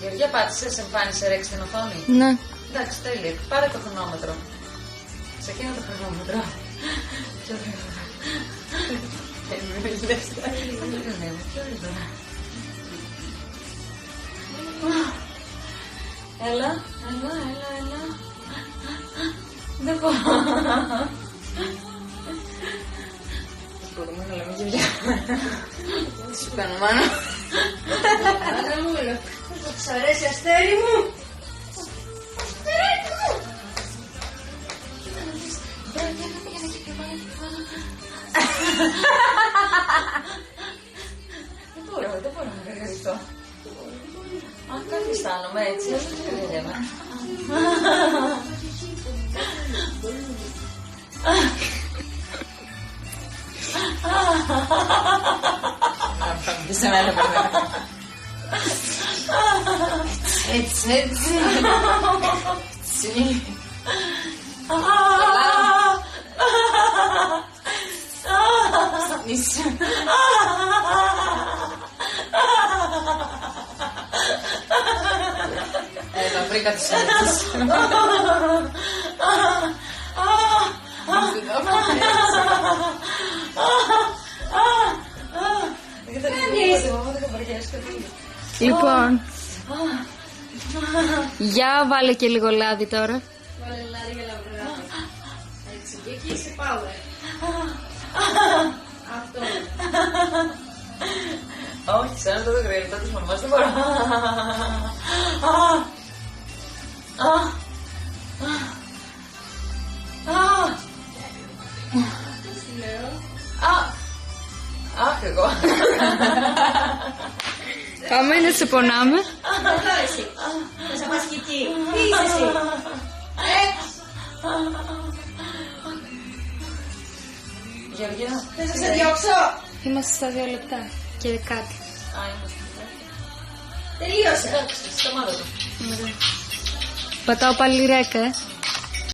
Γεωργία, πάτησες εμφάνισε ρέξει την οθόνη. Ναι. Εντάξει, τέλεια. Πάρε το χρονόμετρο. Σε εκείνο το χρονόμετρο. Πιο γρήγορα. Πιο γρήγορα. Έλα. Δεν μπορώ. Μπορούμε να λέμε Γεωργία. Τι σου κάνω, μάνα. Μάνα μου, σ' αρέσει αστέρι μου. Αστέρι μου. Δεν μπορώ να γαργαριστώ. Αν κάτι αισθάνομαι έτσι, δεν γαργαλιέμαι. Σε μένα περνάει. Έτσι. Είσαι. Έλα, βρήκα τους έτσι. Λοιπόν, για βάλε και λίγο λάδι τώρα. Βάλε λάδι για λαμπρά. Έτσι, και εκεί είσαι power. Αυτό. Όχι, σαν το γρήγορα της μαμάς δεν μπορώ. Τι σου λέω. Αχ, εγώ. Πάμε να σε πονάμε. Εδώ εσύ. Θα σε πας και εκεί. Τι είσαι εσύ. Γεωργία. Θες να σε διώξω. Είμαστε στα 2 λεπτά και κάτι. Τελείωσε. Εντάξει, σταμάτα το. Πατάω πάλι ρέκα,